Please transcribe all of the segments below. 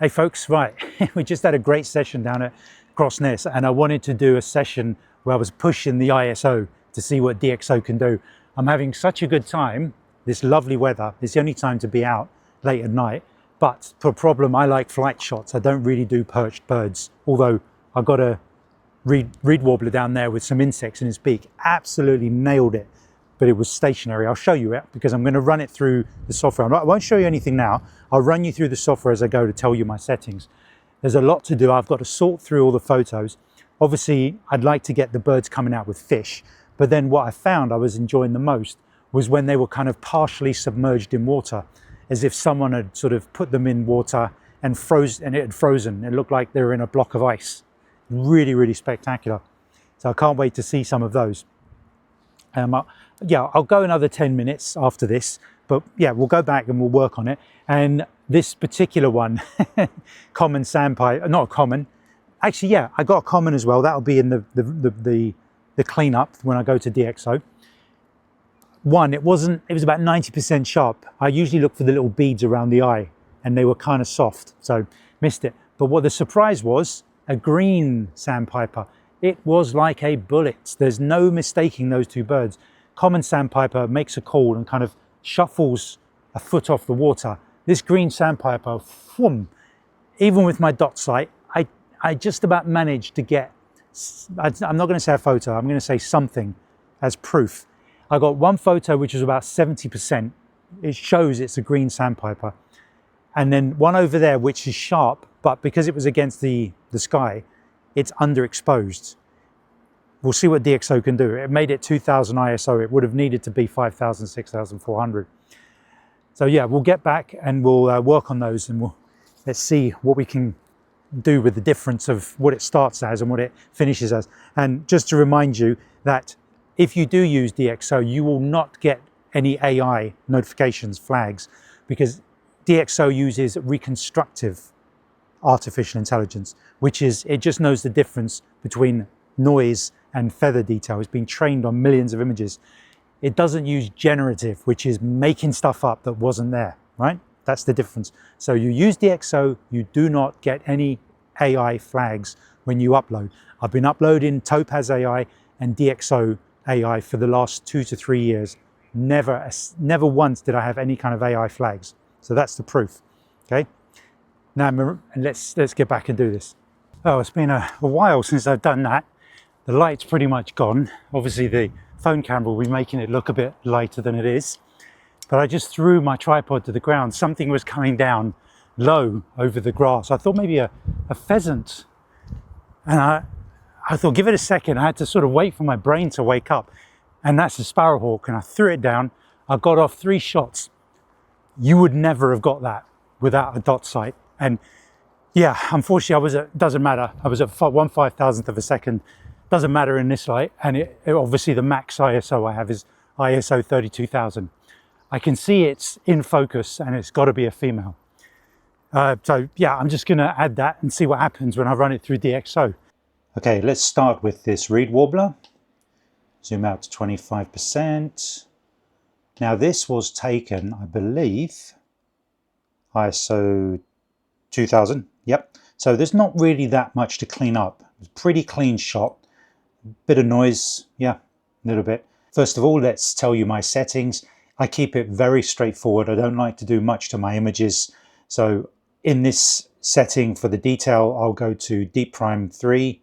Hey folks, right, we just had a great session down at Crossness, and I wanted to do a session where I was pushing the ISO to see what DxO can do. I'm having such a good time, this lovely weather. It's the only time to be out late at night, but for a problem, I like flight shots. I don't really do perched birds, although I got a reed warbler down there with some insects in his beak. Absolutely nailed it, but it was stationary. I'll show you it because I'm going to run it through the software. I won't show you anything now. I'll run you through the software as I go to tell you my settings. There's a lot to do. I've got to sort through all the photos. Obviously, I'd like to get the birds coming out with fish, but then what I found I was enjoying the most was when they were kind of partially submerged in water, as if someone had sort of put them in water and it had frozen. It looked like they were in a block of ice. Really, really spectacular. So I can't wait to see some of those. I'll go another 10 minutes after this, but yeah, we'll go back and we'll work on it. And this particular one, common sandpiper, not a common, actually, yeah, I got a common as well. That'll be in the cleanup when I go to DxO. It was about 90% sharp. I usually look for the little beads around the eye and they were kind of soft, so missed it. But what the surprise was, a green sandpiper. It was like a bullet. There's no mistaking those two birds. Common sandpiper makes a call and kind of shuffles a foot off the water. This green sandpiper, whoom, even with my dot sight, I just about managed to get, I'm not going to say a photo, I'm going to say something as proof. I got one photo which was about 70%. It shows it's a green sandpiper. And then one over there which is sharp, but because it was against the sky, it's underexposed. We'll see what DxO can do. It made it 2000 ISO. It would have needed to be 5000, 6400. So yeah, we'll get back and we'll work on those, and let's see what we can do with the difference of what it starts as and what it finishes as. And just to remind you that if you do use DxO, you will not get any AI notifications, flags, because DxO uses reconstructive artificial intelligence, which is, it just knows the difference between noise and feather detail. It's been trained on millions of images. It doesn't use generative, which is making stuff up that wasn't there, right? That's the difference. So you use DxO, you do not get any AI flags when you upload. I've been uploading Topaz AI and DxO AI for the last 2 to 3 years. Never once did I have any kind of AI flags. So that's the proof, okay? Now let's get back and do this. Oh, it's been a while since I've done that. The light's pretty much gone. Obviously the phone camera will be making it look a bit lighter than it is. But I just threw my tripod to the ground. Something was coming down low over the grass. I thought maybe a pheasant. And I thought, give it a second. I had to sort of wait for my brain to wake up. And that's a sparrowhawk. And I threw it down. I got off 3 shots. You would never have got that without a dot sight. And yeah, unfortunately, doesn't matter. I was at 1/5000th of a second. Doesn't matter in this light. And obviously the max ISO I have is ISO 32000. I can see it's in focus and it's got to be a female. So yeah, I'm just going to add that and see what happens when I run it through DxO. Okay, let's start with this reed warbler. Zoom out to 25%. Now this was taken, I believe, ISO 2000, yep. So there's not really that much to clean up. It's a pretty clean shot. Bit of noise, yeah, a little bit. First of all, let's tell you my settings. I keep it very straightforward. I don't like to do much to my images. So in this setting for the detail, I'll go to Deep Prime 3,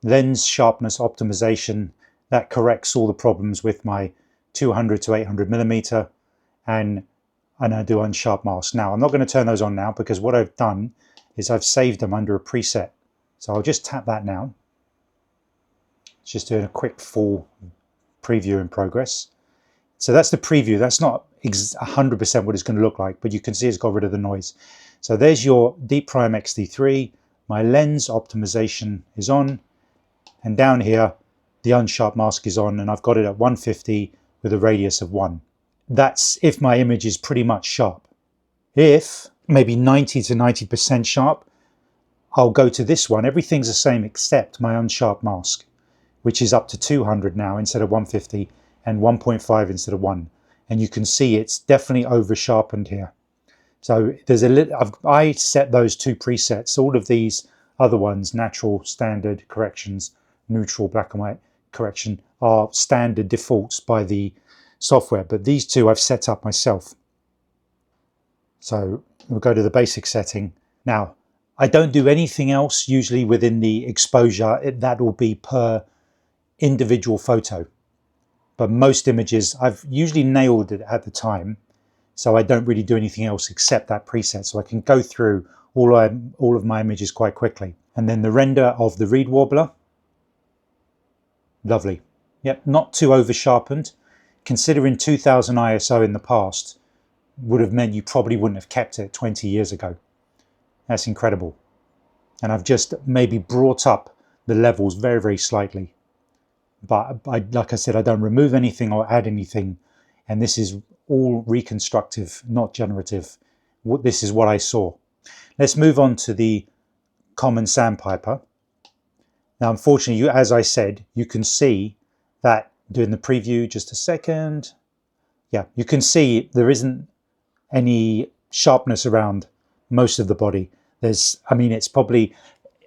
lens sharpness optimization. That corrects all the problems with my 200 to 800 millimeter, and I do unsharp mask. Now, I'm not going to turn those on now because what I've done is I've saved them under a preset. So I'll just tap that now. Just doing a quick full preview in progress. So that's the preview. That's not 100% what it's going to look like, but you can see it's got rid of the noise. So there's your Deep Prime XD3. My lens optimization is on, and down here, the unsharp mask is on, and I've got it at 150 with a radius of 1. That's if my image is pretty much sharp. If maybe 90 to 90% sharp, I'll go to this one. Everything's the same except my unsharp mask, which is up to 200 now instead of 150, and 1.5 instead of 1. And you can see it's definitely over sharpened here. So there's a little, I set those two presets. All of these other ones, natural, standard corrections, neutral, black and white correction, are standard defaults by the software. But these two I've set up myself. So we'll go to the basic setting. Now, I don't do anything else usually within the exposure. That will be per individual photo. But most images, I've usually nailed it at the time. So I don't really do anything else except that preset. So I can go through all of my images quite quickly. And then the render of the reed warbler. Lovely. Yep, not too over sharpened. Considering 2000 ISO in the past would have meant you probably wouldn't have kept it 20 years ago. That's incredible. And I've just maybe brought up the levels very, very slightly. But like I said, I don't remove anything or add anything. And this is all reconstructive, not generative. This is what I saw. Let's move on to the common sandpiper. Now, unfortunately, as I said, you can see that doing the preview, just a second. Yeah, you can see there isn't any sharpness around most of the body. I mean, it's probably,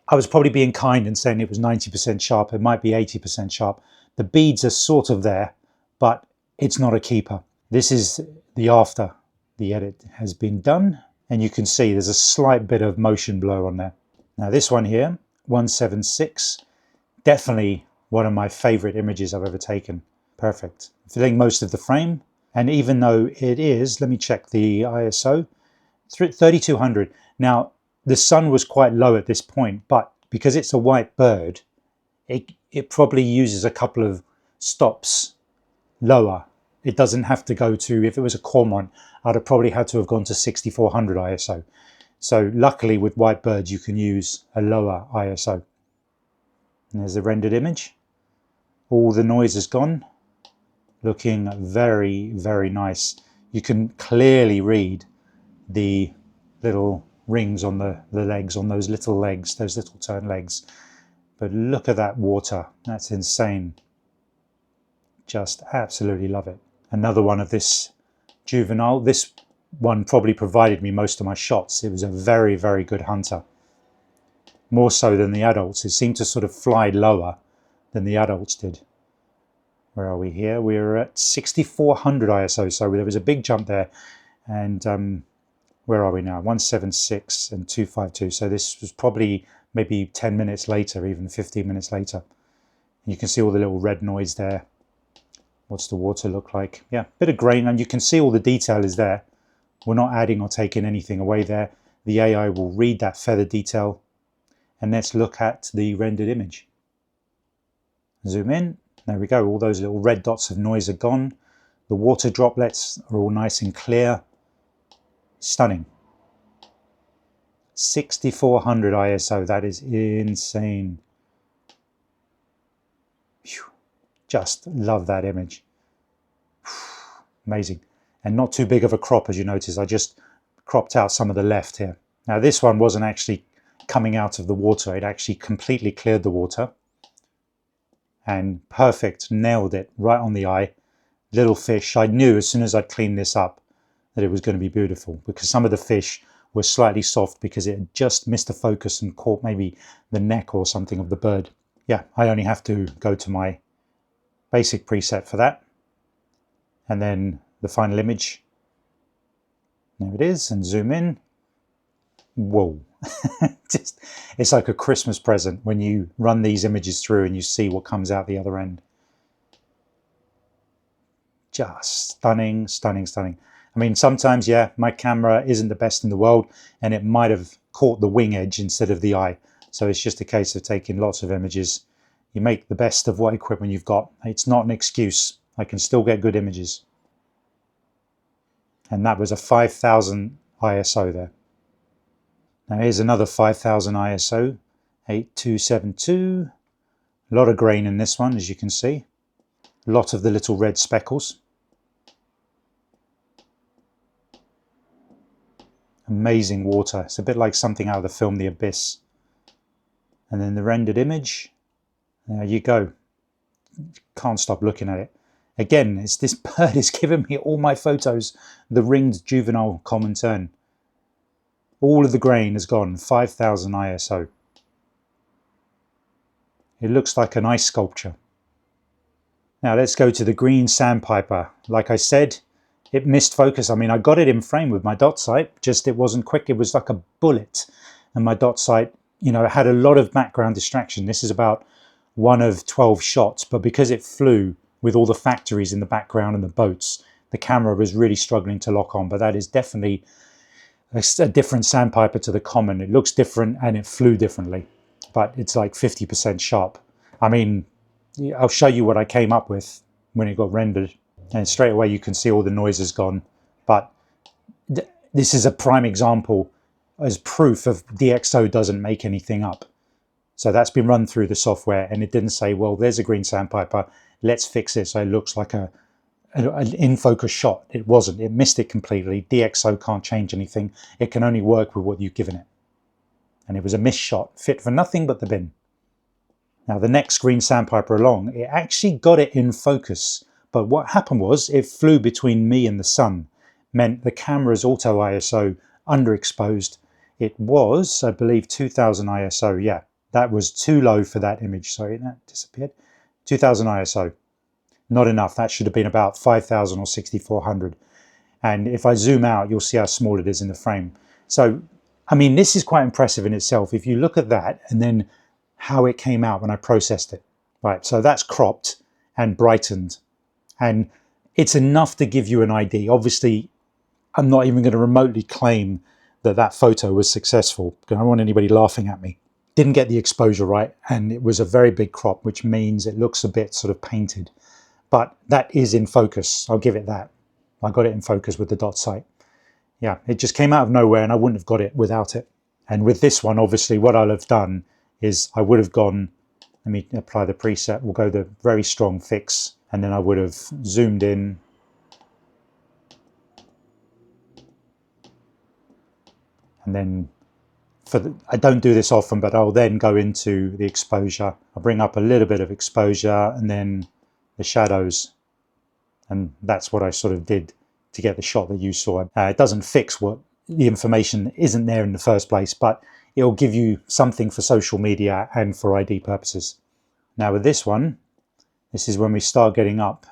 I was probably being kind and saying it was 90% sharp. It might be 80% sharp. The beads are sort of there, but it's not a keeper. This is the after the edit has been done. And you can see there's a slight bit of motion blur on there. Now this one here, 176, definitely one of my favorite images I've ever taken. Perfect. Filling most of the frame. And even though it is, let me check the ISO, 3200. Now, the sun was quite low at this point, but because it's a white bird, it probably uses a couple of stops lower. It doesn't have to go to, if it was a cormorant, I'd have probably had to have gone to 6400 ISO. So luckily with white birds, you can use a lower ISO. And there's the rendered image. All the noise is gone. Looking very, very nice. You can clearly read the little rings on the legs, on those little legs, those little turn legs. But look at that water. That's insane. Just absolutely love it. Another one of this juvenile. This one probably provided me most of my shots. It was a very, very good hunter. More so than the adults. It seemed to sort of fly lower than the adults did. Where are we here? We're at 6400 ISO, so there was a big jump there. And where are we now? 176 and 252. So this was probably maybe 10 minutes later, even 15 minutes later. And you can see all the little red noise there. What's the water look like? Yeah, bit of grain, and you can see all the detail is there. We're not adding or taking anything away there. The AI will read that feather detail. And let's look at the rendered image. Zoom in. There we go. All those little red dots of noise are gone. The water droplets are all nice and clear. Stunning. 6400 ISO. That is insane. Whew. Just love that image. Amazing. And not too big of a crop, as you notice. I just cropped out some of the left here. Now this one wasn't actually coming out of the water. It actually completely cleared the water. And perfect, nailed it right on the eye. Little fish. I knew as soon as I'd cleaned this up that it was going to be beautiful, because some of the fish were slightly soft because it had just missed the focus and caught maybe the neck or something of the bird. Yeah, I only have to go to my basic preset for that. And then the final image. There it is, and zoom in. Whoa. It's like a Christmas present when you run these images through and you see what comes out the other end. Just stunning, stunning, stunning. I mean, sometimes, yeah, my camera isn't the best in the world and it might have caught the wing edge instead of the eye. So it's just a case of taking lots of images. You make the best of what equipment you've got. It's not an excuse. I can still get good images. And that was a 5000 ISO there. Now here's another 5000 ISO, 8272. A lot of grain in this one, as you can see. A lot of the little red speckles. Amazing water. It's a bit like something out of the film The Abyss. And then the rendered image. There you go. Can't stop looking at it. Again, it's this bird is giving me all my photos. The ringed juvenile common tern. All of the grain has gone, 5000 ISO. It looks like an ice sculpture. Now let's go to the green sandpiper. Like I said, it missed focus. I mean, I got it in frame with my dot sight, just it wasn't quick. It was like a bullet. And my dot sight, you know, had a lot of background distraction. This is about 1 of 12 shots, but because it flew with all the factories in the background and the boats, the camera was really struggling to lock on. But that is definitely a different sandpiper to the common. It looks different and it flew differently, but it's like 50% sharp. I mean, I'll show you what I came up with when it got rendered, and straight away you can see all the noise is gone. But this is a prime example as proof of DxO doesn't make anything up. So that's been run through the software, and it didn't say, well, there's a green sandpiper, let's fix it so it looks like an in-focus shot. It wasn't. It missed it completely. DxO can't change anything. It can only work with what you've given it. And it was a missed shot, fit for nothing but the bin. Now the next green sandpiper along, it actually got it in focus. But what happened was it flew between me and the sun, meant the camera's auto ISO underexposed. It was, I believe, 2000 ISO. Yeah, that was too low for that image. Sorry, that disappeared. 2000 ISO. Not enough. That should have been about 5000 or 6400. And if I zoom out, you'll see how small it is in the frame. So, I mean, this is quite impressive in itself. If you look at that and then how it came out when I processed it. Right, so that's cropped and brightened. And it's enough to give you an idea. Obviously, I'm not even going to remotely claim that that photo was successful, because I don't want anybody laughing at me. Didn't get the exposure right, and it was a very big crop, which means it looks a bit sort of painted. But that is in focus. I'll give it that. I got it in focus with the dot sight. Yeah, it just came out of nowhere, and I wouldn't have got it without it. And with this one, obviously, what I'll have done is I would have gone, let me apply the preset, we'll go the very strong fix, and then I would have zoomed in. And then, I don't do this often, but I'll then go into the exposure. I'll bring up a little bit of exposure and then the shadows. And that's what I sort of did to get the shot that you saw. It doesn't fix what the information isn't there in the first place, but it'll give you something for social media and for ID purposes. Now with this one, this is when we start getting up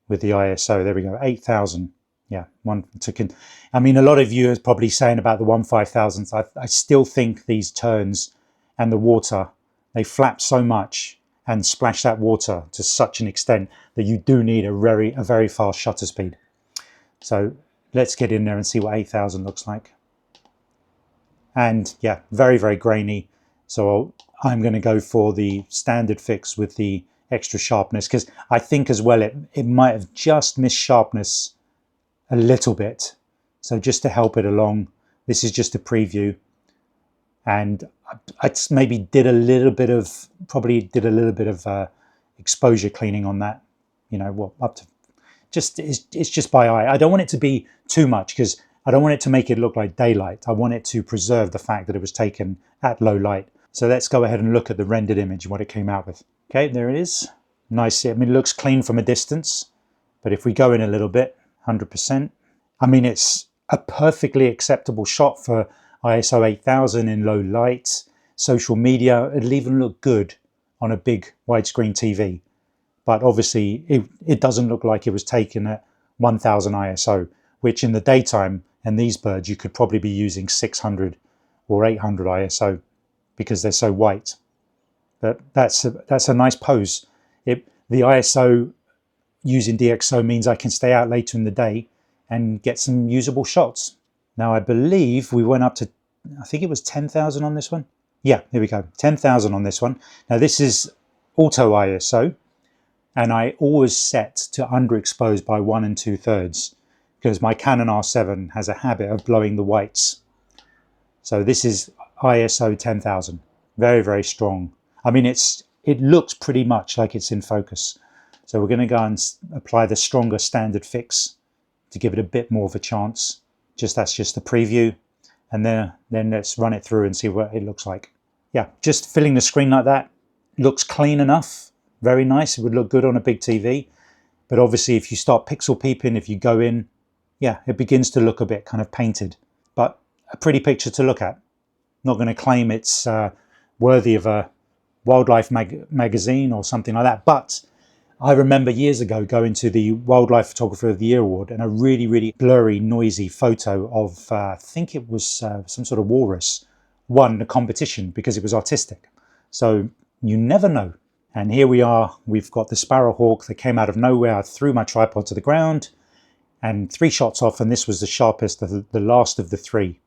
with the ISO. There we go, 8000. Yeah, I mean, a lot of you are probably saying about the 1/5000. I still think these turns and the water, they flap so much and splash that water to such an extent that you do need a very fast shutter speed. So let's get in there and see what 8000 looks like. And yeah, very grainy. So I'm going to go for the standard fix with the extra sharpness, because I think as well it might have just missed sharpness a little bit. So just to help it along, this is just a preview. And I maybe did a little bit of, exposure cleaning on that, you know, what up to, it's just by eye. I don't want it to be too much, because I don't want it to make it look like daylight. I want it to preserve the fact that it was taken at low light. So let's go ahead and look at the rendered image, what it came out with. Okay, there it is. Nice. I mean, it looks clean from a distance, but if we go in a little bit, 100%. I mean, it's a perfectly acceptable shot for ISO 8000 in low light. Social media, it'll even look good on a big widescreen TV. But obviously, it doesn't look like it was taken at 1000 ISO, which in the daytime, and these birds, you could probably be using 600 or 800 ISO because they're so white. But that's a nice pose. The ISO using DxO means I can stay out later in the day and get some usable shots. Now I believe we went up to, I think it was 10,000 on this one. Yeah, here we go, 10,000 on this one. Now this is auto ISO, and I always set to underexpose by 1 2/3 because my Canon R7 has a habit of blowing the whites. So this is ISO 10,000, very strong. I mean, it looks pretty much like it's in focus. So we're going to go and apply the stronger standard fix to give it a bit more of a chance. That's just a preview, and then let's run it through and see what it looks like. Yeah, just filling the screen like that looks clean enough, very nice. It would look good on a big TV, but obviously if you start pixel peeping, if you go in, yeah, it begins to look a bit kind of painted. But a pretty picture to look at. Not going to claim it's worthy of a wildlife magazine or something like that, but I remember years ago going to the Wildlife Photographer of the Year award, and a really, really blurry, noisy photo of, I think it was some sort of walrus, won the competition because it was artistic. So you never know. And here we are, we've got the sparrowhawk that came out of nowhere. I threw my tripod to the ground and 3 shots off, and this was the sharpest, the last of the 3.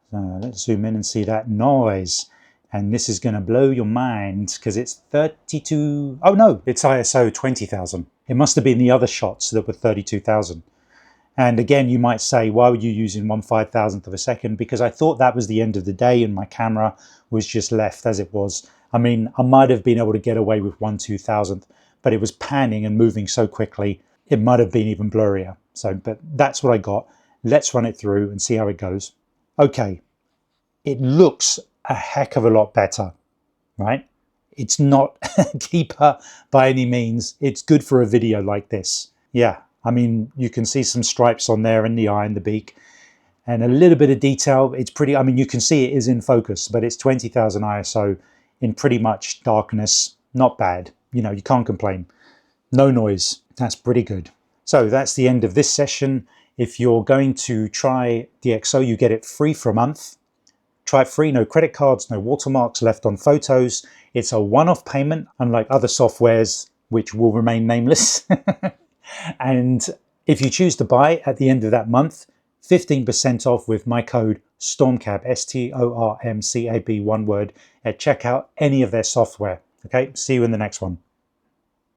So let's zoom in and see that noise. And this is going to blow your mind because it's 32. Oh no, it's ISO 20,000. It must have been the other shots that were 32,000. And again, you might say, why were you using 1/5000th of a second? Because I thought that was the end of the day and my camera was just left as it was. I mean, I might have been able to get away with 1/2000th, but it was panning and moving so quickly, it might have been even blurrier. So, but that's what I got. Let's run it through and see how it goes. Okay, it looks a heck of a lot better, right? It's not deeper by any means. It's good for a video like this. Yeah, I mean, you can see some stripes on there in the eye and the beak and a little bit of detail. It's pretty, I mean, you can see it is in focus, but it's 20,000 ISO in pretty much darkness. Not bad. You know, you can't complain. No noise. That's pretty good. So that's the end of this session. If you're going to try DxO, you get it free for a month. Try it free, no credit cards, no watermarks left on photos. It's a one-off payment, unlike other softwares, which will remain nameless. And if you choose to buy at the end of that month, 15% off with my code STORMCAB, STORMCAB, one word, at checkout any of their software. Okay, see you in the next one.